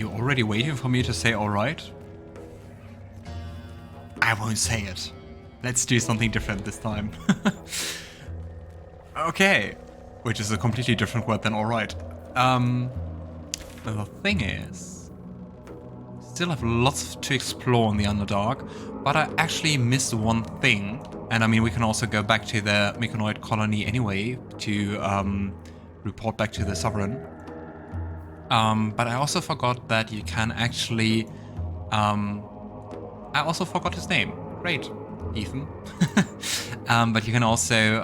you already waiting for me to say alright? I won't say it. Let's do something different this time. Okay. Which is a completely different word than alright. The thing is, still have lots to explore in the Underdark, but I actually missed one thing. And I mean, we can also go back to the Myconoid colony anyway to report back to the Sovereign. But I also forgot that you can actually... I also forgot his name. Great, Ethan. But you can also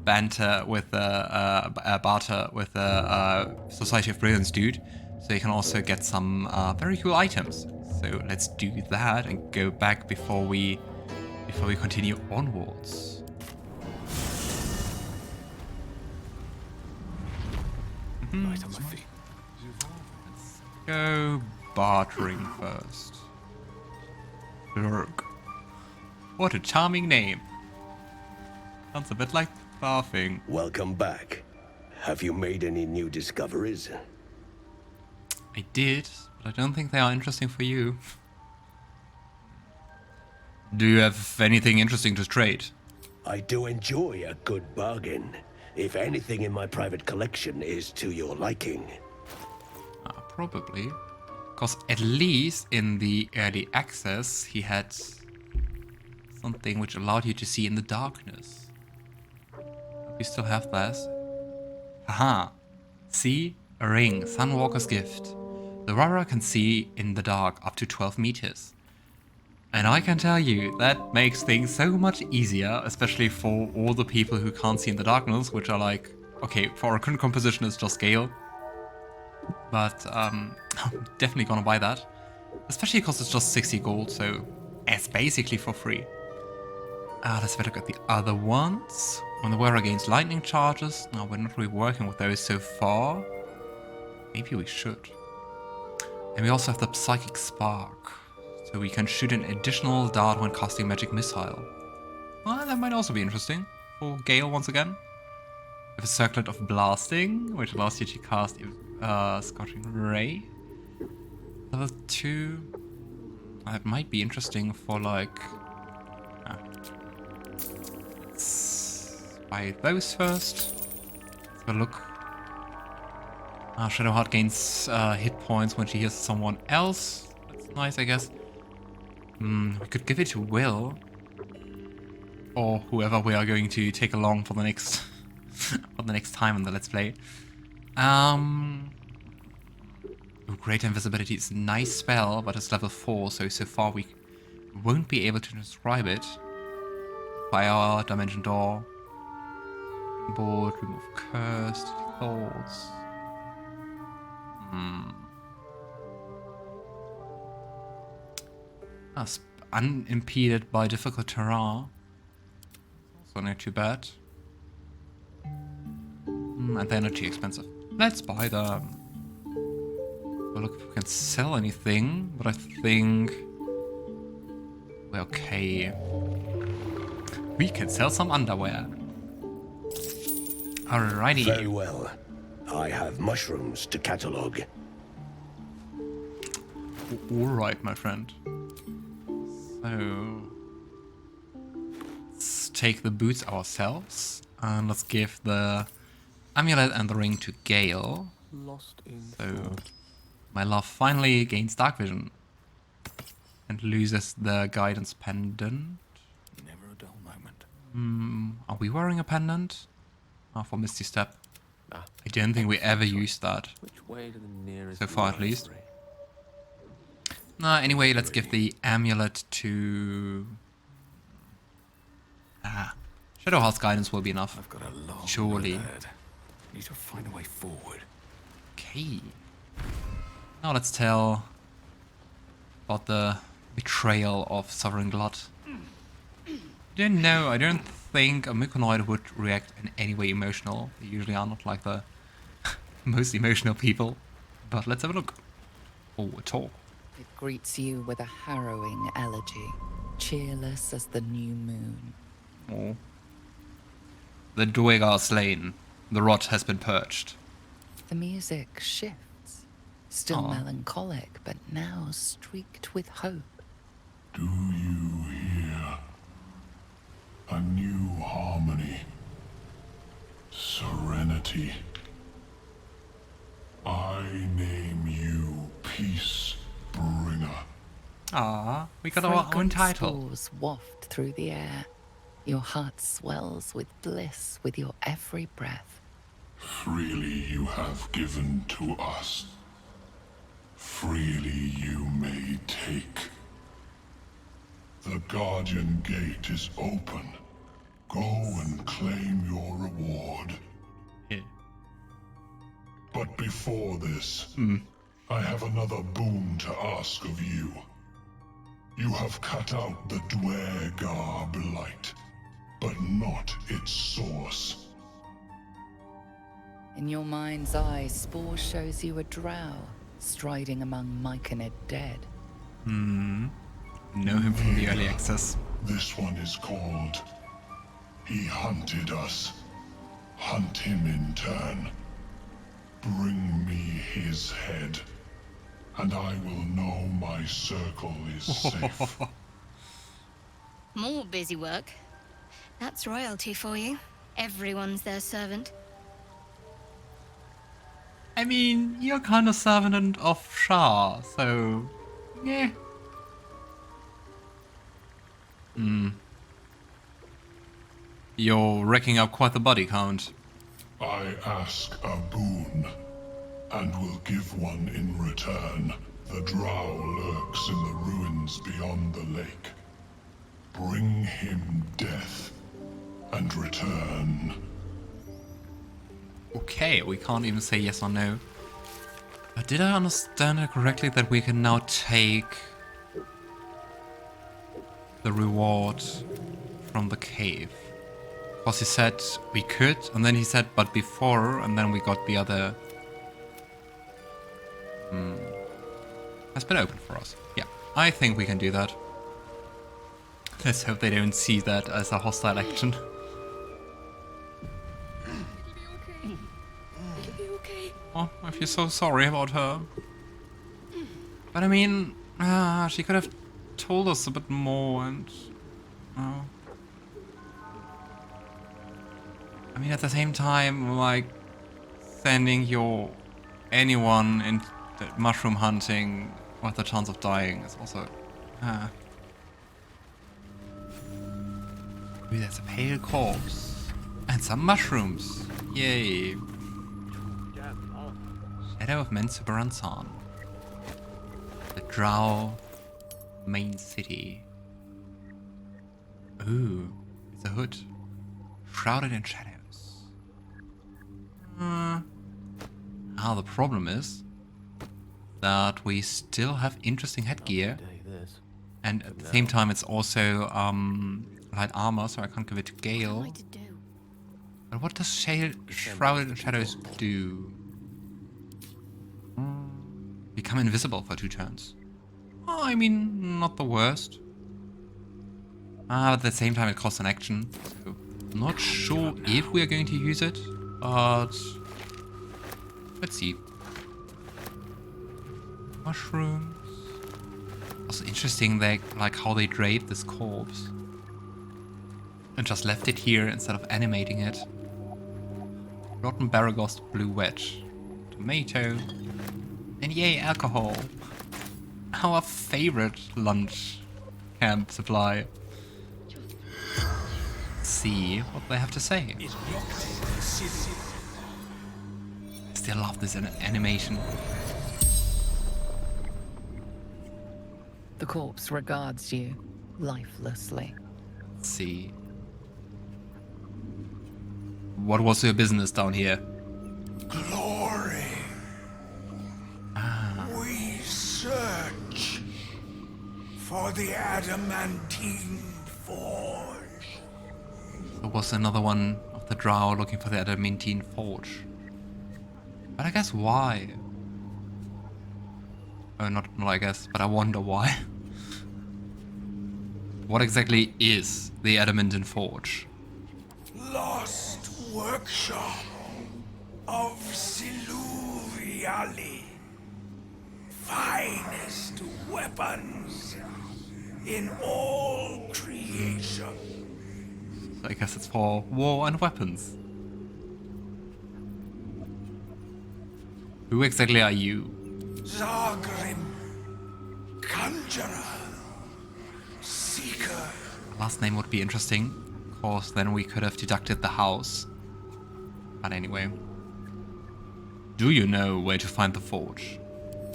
barter with the Society of Brilliance dude. So you can also get some very cool items. So let's do that and go back before we continue onwards. Right on my feet. Let's go bartering first. Duergar. What a charming name. Sounds a bit like barfing. Welcome back. Have you made any new discoveries? I did, but I don't think they are interesting for you. Do you have anything interesting to trade? I do enjoy a good bargain. If anything in my private collection is to your liking. Probably. Because at least in the early access, he had something which allowed you to see in the darkness. We still have that. Haha. See? A ring. Sunwalker's gift. The wearer can see in the dark up to 12 meters. And I can tell you, that makes things so much easier, especially for all the people who can't see in the darkness, which are like, okay, for a current composition it's just Gale. But I'm definitely gonna buy that. Especially because it's just 60 gold, so it's basically for free. Let's have a look at the other ones. When the wearer gains lightning charges. No, we're not really working with those so far. Maybe we should. And we also have the Psychic Spark. So we can shoot an additional dart when casting magic missile. Well, that might also be interesting. For Gale once again. We have a Circlet of Blasting, which allows you to cast Scorching Ray. Level 2. That might be interesting for like... Let's buy those first. Let's have a look. Shadowheart gains hit points when she heals someone else. That's nice, I guess. We could give it to Wyll. Or whoever we are going to take along for the next for the next time in the Let's Play. Great Invisibility is a nice spell, but it's level 4, so far we won't be able to describe it. Fire, Dimension Door, Board, Remove Cursed, Thoughts. Unimpeded by difficult terrain. Also not too bad. And they're not too expensive. Let's buy them. Well, look if we can sell anything, but I think we're okay. We can sell some underwear. Alrighty. Very well. I have mushrooms to catalogue. Alright, my friend. So let's take the boots ourselves and let's give the amulet and the ring to Gale. Lost in So my love finally gains Darkvision and loses the guidance pendant. never a dull moment. Are we wearing a pendant? For Misty Step. Ah, I don't think we ever used that. which way to the nearest So far, at least. library? Anyway, let's give the amulet to... Shadowheart's guidance will be enough. I've got a long Surely. road ahead. Need to find a way forward. Okay. Now let's tell about the betrayal of Sovereign Glut. I don't think a Myconoid would react in any way emotional. They usually are not like the most emotional people. But let's have a look. Oh, a talk. It greets you with a harrowing elegy, cheerless as the new moon. Oh. The Duergar slain. The rot has been purged. The music shifts, Still Aw. melancholic, but now streaked with hope. Do you hear? A new harmony. Serenity. I name you Peace Bringer. Ah, we got our own Fragrant title. spores waft through the air. Your heart swells with bliss with your every breath. Freely you have given to us. Freely you may take. The Guardian Gate is open. Go and claim your reward. Yeah. But before this, I have another boon to ask of you. You have cut out the Duergar blight, but not its source. In your mind's eye, Spore shows you a drow striding among Myconid dead. Know him from the early access. This one is called He Hunted Us. Hunt him in turn. Bring me his head, and I will know my circle is safe. More busy work. That's royalty for you. Everyone's their servant. I mean, you're kind of servant of Shah, so yeah. You're racking up quite the body count. I ask a boon, and will give one in return. The Drow lurks in the ruins beyond the lake. Bring him death, and return. Okay, we can't even say yes or no. But did I understand it correctly that we can now take the reward from the cave? Because he said we could, and then he said but before, and then we got the other. Has been open for us. Yeah, I think we can do that. Let's hope they don't see that as a hostile action. Oh, I feel so sorry about her. But I mean, she could have told us a bit more and... Oh. I mean, at the same time, like, sending anyone in mushroom hunting with the chance of dying is also... Ooh, that's a pale corpse. And some mushrooms. Yay. Shadow of Menzoberranzan. The Drow main city. Ooh, it's a hood. Shrouded in shadows. The problem is that we still have interesting headgear. And at the same time it's also light armor, so I can't give it to Gale. But what does Shrouded in Shadows do? Become invisible for 2 turns. Oh, I mean, not the worst. But at the same time it costs an action, so I'm not sure if we are going to use it, but let's see. Mushrooms. Also interesting, like how they draped this corpse and just left it here instead of animating it. Rotten Baragost Blue Wedge. Tomato. And yay, alcohol. Our favorite lunch camp supply. Let's see what they have to say. I still love this animation. The corpse regards you lifelessly. Let's see. What was your business down here? Glory. We search for the adamantine forge. There was another one of the Drow looking for the adamantine forge. But I guess why? Oh, not I guess, but I wonder why. What exactly is the adamantine forge? Lost workshop of Siluriali. best weapons in all creation. So I guess it's for war and weapons. Who exactly are you? Zargrim, Conjurer, Seeker. Last name would be interesting. Of course, then we could have deducted the house. But anyway. Do you know where to find the forge?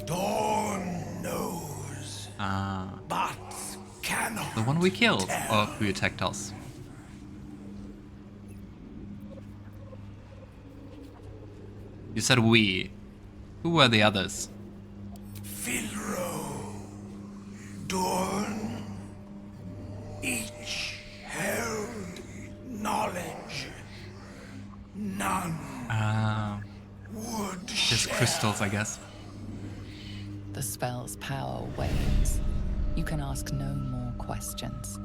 Dawn knows, but cannot. The one we killed, tell. or who attacked us. You said we. Who were the others? Filro, Dorn, each held knowledge, none would Just share. crystals, I guess. The spell's power wanes. You can ask no more questions.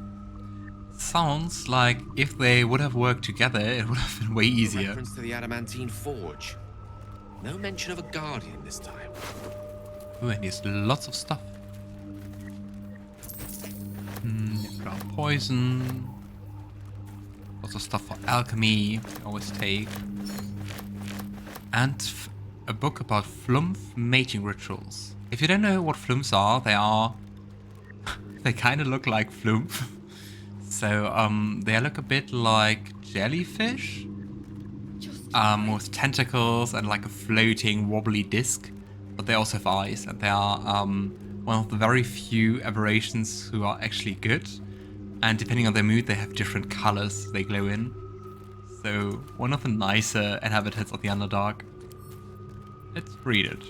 Sounds like if they would have worked together, it would have been way easier. Reference to the adamantine forge. No mention of a guardian this time. Ooh, and there's lots of stuff. Brown poison. Lots of stuff for alchemy, we always take. And a book about flumph mating rituals. If you don't know what flumphs are, they kind of look like flumph. So they look a bit like jellyfish. With tentacles and like a floating wobbly disc, but they also have eyes, and they are one of the very few aberrations who are actually good, and depending on their mood they have different colors they glow in. So one of the nicer inhabitants of the Underdark. Let's read it.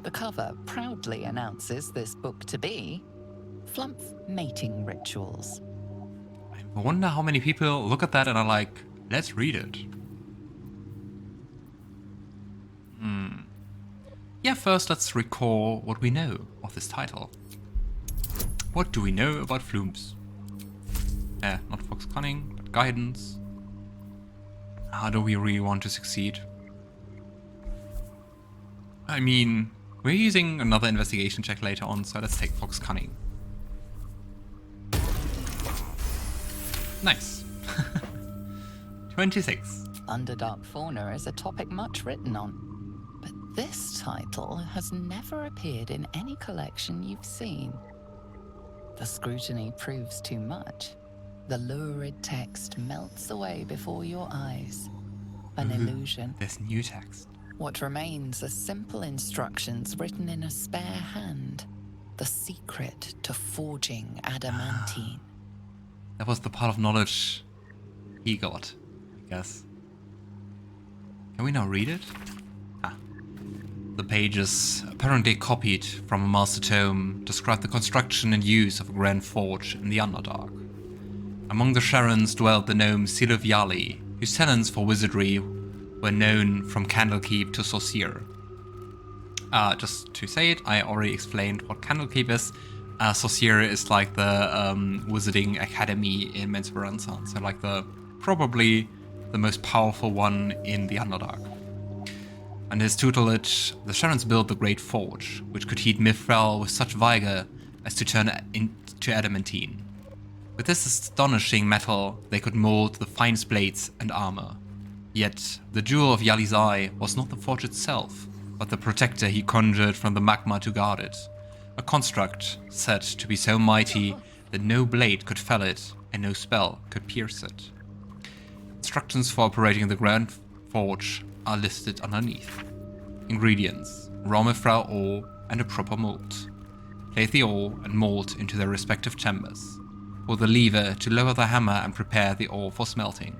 The cover proudly announces this book to be Flumph Mating Rituals. I wonder how many people look at that and are like, let's read it. Yeah, first let's recall what we know of this title. What do we know about flumphs? Not fox cunning, but guidance. How do we really want to succeed? I mean, we're using another investigation check later on, so let's take fox cunning. Nice. 26. Underdark fauna is a topic much written on, but this title has never appeared in any collection you've seen. The scrutiny proves too much. The lurid text melts away before your eyes. An illusion. There's new text. What remains are simple instructions written in a spare hand. The secret to forging adamantine. That was the part of knowledge he got, I guess. Can we now read it? The pages, apparently copied from a master tome, describe the construction and use of a grand forge in the Underdark. Among the Sharons dwelled the gnome Silovjali, whose talents for wizardry were known from Candlekeep to Sorcerer. Just to say it, I already explained what Candlekeep is. Sorcerer is like the wizarding academy in Menzoberranzan, so like probably the most powerful one in the Underdark. Under his tutelage, the Sharons built the Great Forge, which could heat Mithril with such vigor as to turn it into adamantine. With this astonishing metal, they could mold the finest blades and armor. Yet, the jewel of Yali's eye was not the forge itself, but the protector he conjured from the magma to guard it. A construct said to be so mighty that no blade could fell it and no spell could pierce it. Instructions for operating the Grand Forge are listed underneath. Ingredients: raw mithril ore and a proper mold. Place the ore and mold into their respective chambers. Pull the lever to lower the hammer and prepare the ore for smelting.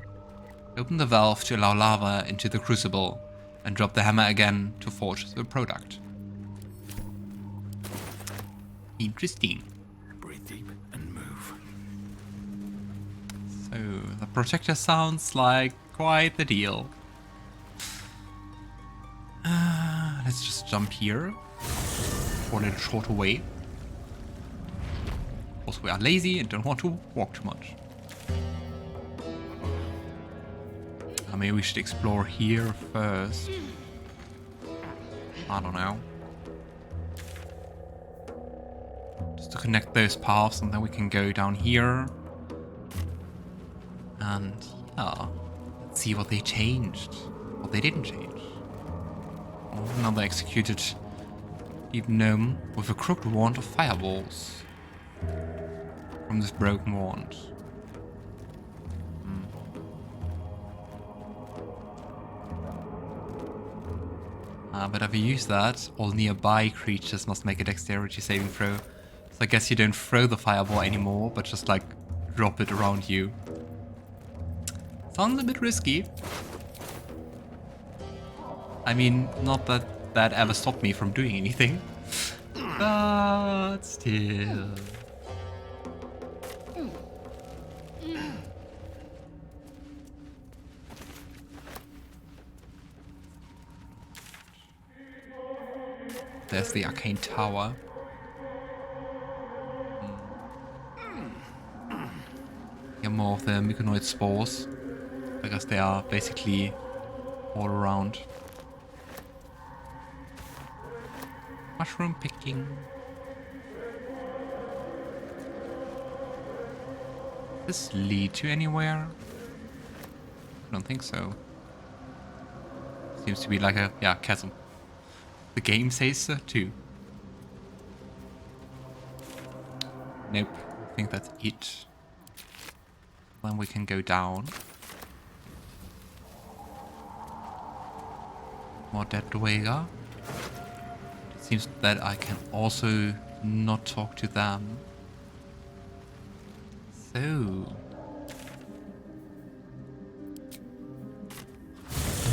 Open the valve to allow lava into the crucible and drop the hammer again to forge the product. Interesting. Breathe deep and move. So, the protector sounds like quite the deal. Let's just jump here for a little shorter way. Of course, we are lazy and don't want to walk too much. Maybe we should explore here first. I don't know. Just to connect those paths, and then we can go down here. And yeah, let's see what they changed. What they didn't change. Oh, another executed deep gnome with a crooked wand of fireballs. From this broken wand. But if you use that, all nearby creatures must make a dexterity saving throw. So I guess you don't throw the fireball anymore, but just like drop it around you. Sounds a bit risky. I mean, not that that ever stopped me from doing anything. But still. There's the arcane tower. Here more of the Myconoid spores. I guess they are basically all around. Mushroom picking. Does this lead to anywhere? I don't think so. Seems to be like a, yeah, chasm. The game says so too. Nope, I think that's it. Then we can go down. More dead Duergar. It seems that I can also not talk to them. So...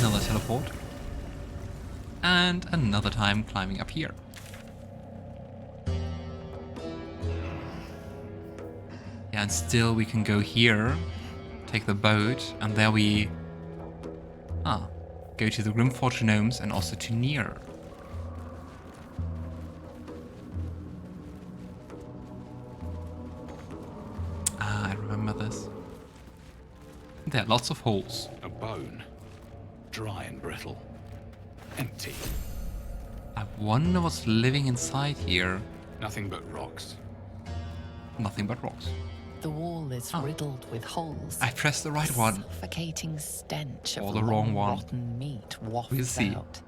another teleport. And another time climbing up here. Yeah, and still we can go here, take the boat, and there we go to the Grimforge Gnomes and also to Nier. I remember this. There are lots of holes. A bone. Dry and brittle. Empty. I wonder what's living inside here. Nothing but rocks. Nothing but rocks. The wall is riddled with holes. I pressed the right one. Suffocating stench Or of the wrong one. rotten meat wafts We'll see. out.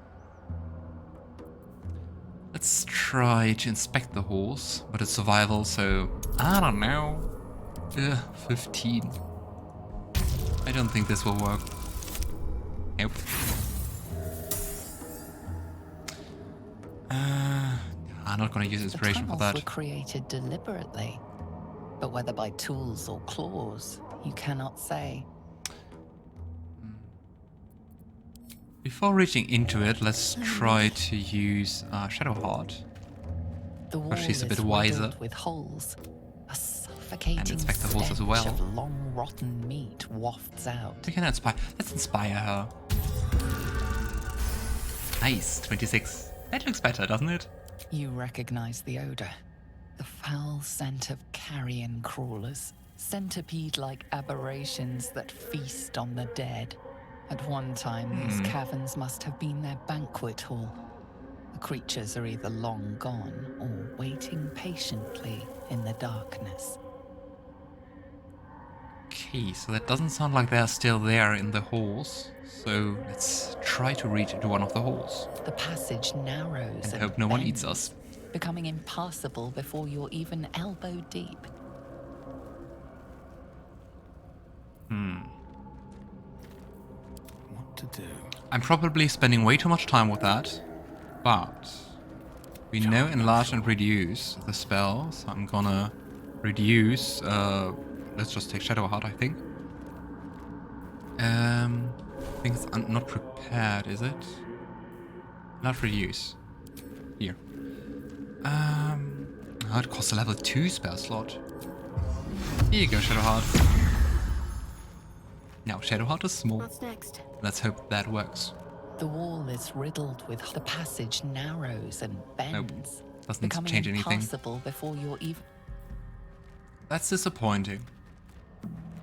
Let's try to inspect the holes, but it's survival, so I don't know. 15. I don't think this will work. Nope. I'm not gonna use inspiration for The tunnels that. were created deliberately, but whether by tools or claws, you cannot say. Before reaching into it, let's try to use Shadowheart. The wall she's a bit is wiser. riddled with holes. A suffocating And inspect the holes as stench well. of long rotten meat wafts out. We can inspire. Let's inspire her. Nice, 26. That looks better, doesn't it? You recognize the odor. The foul scent of carrion crawlers, centipede-like aberrations that feast on the dead. At one time, these caverns must have been their banquet hall. The creatures are either long gone or waiting patiently in the darkness. Okay, so that doesn't sound like they're still there in the holes. So let's try to reach into one of the holes. The passage narrows And hope no one eats bends, us. becoming impassable before you're even elbow deep. What to do? I'm probably spending way too much time with that. But we know enlarge and reduce the spell, so I'm gonna reduce, let's just take Shadowheart, I think. I think it's not prepared, is it? Not reduce. Here. Oh, it costs a level 2 spell slot. Here you go, Shadowheart. Now, Shadowheart is small. What's next? Let's hope that works. The wall is riddled with the passage narrows and bends, Doesn't becoming change anything. impassable before you're even. That's disappointing.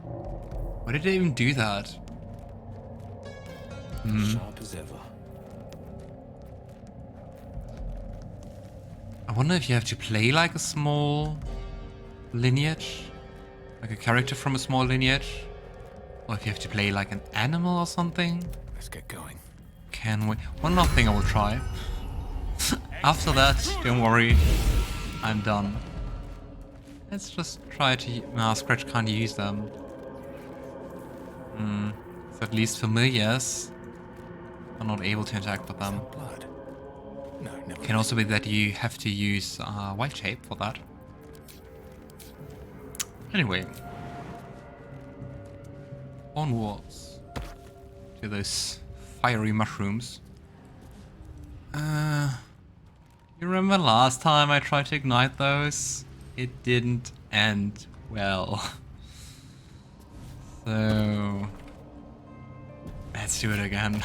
Why did they even do that? Sharp as ever. I wonder if you have to play like a small lineage, like a character from a small lineage, or if you have to play like an animal or something. Let's get going. Can we? One more thing I will try. After that, don't worry, I'm done. Let's just try to... Nah, Scratch can't use them. So at least familiars are not able to interact with them. Blood. No, never. Can also be that you have to use Wild Shape for that. Anyway. Onwards to those fiery mushrooms. You remember last time I tried to ignite those? It didn't end well. So let's do it again.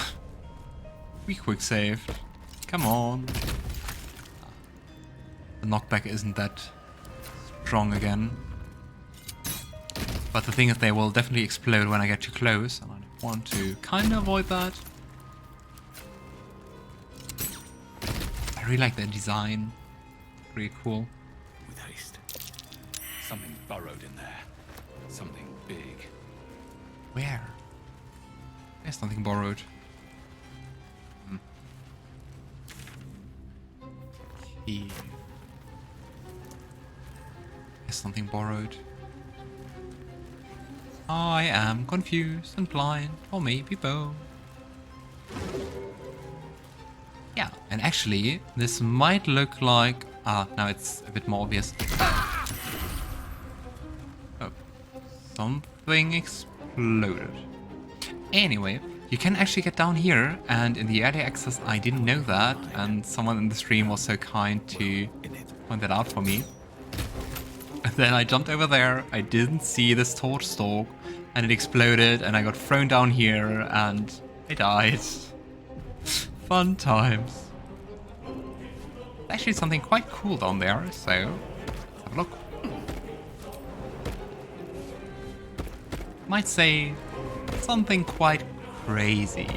We quick saved. Come on. The knockback isn't that strong again. But the thing is, they will definitely explode when I get too close, and I want to kind of avoid that. I really like their design. Pretty cool. With haste. Something burrowed in there. Something big. Where? There's nothing borrowed. Here. There's something borrowed. I am confused and blind, or maybe both. Yeah, and actually, this might look like... now it's a bit more obvious. Oh, something exploded. Anyway, you can actually get down here, and in the early access I didn't know that, and someone in the stream was so kind to point that out for me. And then I jumped over there, I didn't see this torch stalk, and it exploded, and I got thrown down here, and I died. Fun times. Actually something quite cool down there, so let's have a look. Might say something quite crazy.